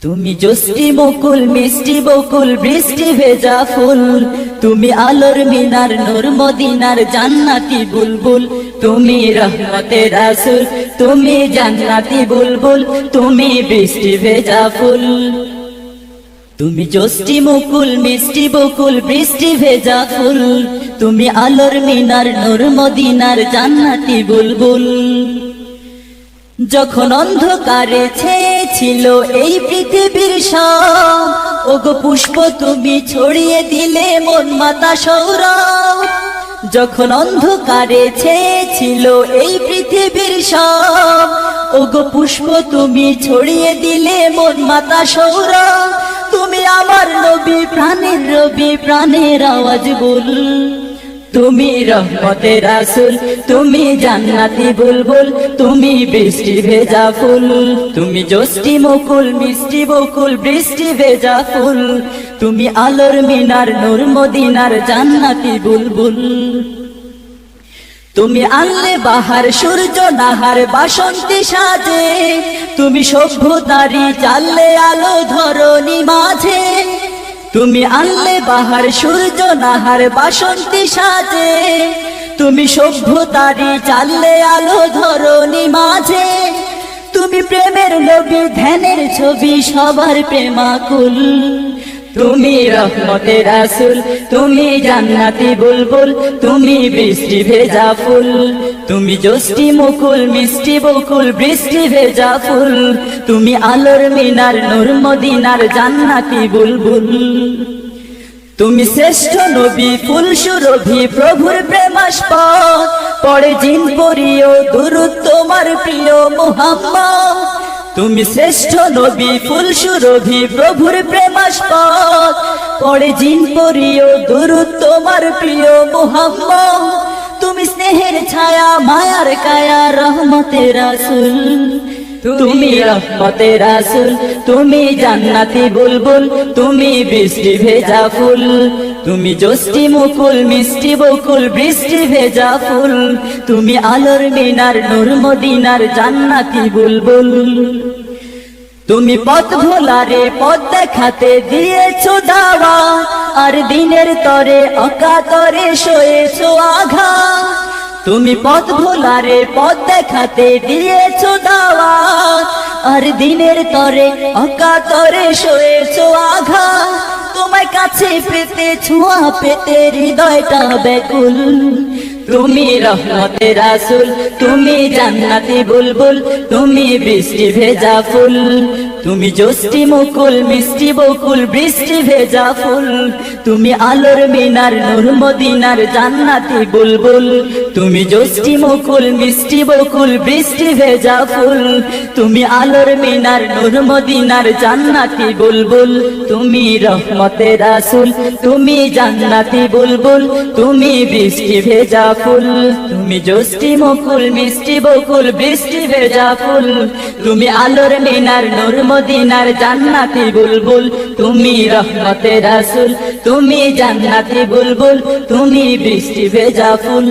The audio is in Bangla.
তুমি জোস্টি মুকুল মিষ্টি বকুল বৃষ্টি ভেজা ফুল, তুমি আলোর মিনার নূর মদিনার জান্নাতি বুলবুল, তুমি রহমতের রাসূল, তুমি জান্নাতি বুলবুল, তুমি বৃষ্টি ভেজা ফুল। তুমি জোস্টি মুকুল মিষ্টি বকুল বৃষ্টি ভেজা ফুল, তুমি আলোর মিনার নূর মদিনার জান্নাতি বুলবুল। যখন অন্ধকারে ছেয়েছিল এই পৃথিবীর সব, ওগো পুষ্প তুমি ছড়িয়ে দিলে মন মাতা সৌরভ। যখন অন্ধকারে ছেয়েছিল এই পৃথিবীর সব, ওগো পুষ্প তুমি ছড়িয়ে দিলে মন মাতা সৌরভ। তুমি আমার নবী প্রাণের রবি প্রাণের আওয়াজ বল, তুমি রহমতের রাসূল, তুমি জান্নাতি বুলবুল, তুমি বৃষ্টি ভেজা ফুল। তুমি জোস্টি মুকুল মিষ্টি বকুল বৃষ্টি ভেজা ফুল, তুমি আলোর মিনার নূর মদিনার জান্নাতি বুলবুল। তুমি আনলে বাহার সূর্য নাহার বাসন্তী সাজে, তুমি সভ্যতারি চাললে আলো ধরণী মাঝে। তুমি আনলে বাহার সূর্য নাহার বাসন্তী সাজে, তুমি সভ্যতারি চাললে আলো ধরণী মাঝে। তুমি প্রেমের নবী ধ্যানের ছবি সবার প্রেমাকুল, তুমি রহমতের রাসূল, তুমি জান্নাতি বুলবুল, তুমি বৃষ্টি ভেজা ফুল। তুমি জোস্টি মুকুল মিষ্টি বকুল বৃষ্টি ভেজা ফুল, তুমি আলোর মিনার নূর মদিনার জান্নাতি বুলবুল। তুমি শ্রেষ্ঠ নবী ফুল সুরভি প্রভুর প্রেমাস্পদ, পড়ে জিন পড়িও দুরূদ তোমার প্রিয় মুহাম্মদ। তুমি শ্রেষ্ঠ নবী ফুল সুরভি প্রভুর প্রেমাস্পদ, পড়ে জিন পড়িও দুরূদ তোমার প্রিয় মুহাম্মদ। তুমি স্নেহের ছায়া মায়ার কায়া রহমতের রাসূল, তুমি রহমতের রাসূল, তুমি জান্নাতি বুলবুল, তুমি বৃষ্টি ভেজা ফুল। তুমি জোস্টি মুকুল মিষ্টি বকুল বৃষ্টি ভেজা ফুল, তুমি আলোর মিনার নূর মদিনার জান্নাতি বুলবুল। তুমি পথ ভোলারে পথ দেখাতে দিয়েছো দাওয়া, আর দিনের তরে অকাতরে সয়েছো আঘাত। তুমি পথ ভোলারে পথ দেখাতে দিয়েছো দাওয়া, আর দিনের তরে অকাতরে সয়েছো আঘাত। তোমায় কাছে পেতে ছোঁয়া পেতে হৃদয়টা ব্যাকুল, তুমি রহমতের রাসূল, তুমি জান্নাতি বুলবুল, তুমি বৃষ্টি ভেজা ফুল। তুমি জোস্টি মুকুল মিষ্টি বকুল বৃষ্টি ভেজা ফুল, তুমি আলোর মিনার নূর মদিনার জান্নাতি বুলবুল। তুমি জোস্টি মুকুল মিষ্টি বকুল বৃষ্টি ভেজা ফুল, তুমি আলোর মিনার নূর মদিনার জান্নাতি বুলবুল। তুমি রহমতের রাসূল, তুমি জান্নাতি বুলবুল, তুমি বৃষ্টি ভেজা ফুল। তুমি জোস্টি মুকুল মিষ্টি বকুল বৃষ্টি ভেজা ফুল, তুমি আলোর মিনার নূর মদিনার জান্নাতি বুলবুল। তুমি রহমতের রাসূল, তুমি জান্নাতি বুলবুল, তুমি বৃষ্টি ভেজা ফুল।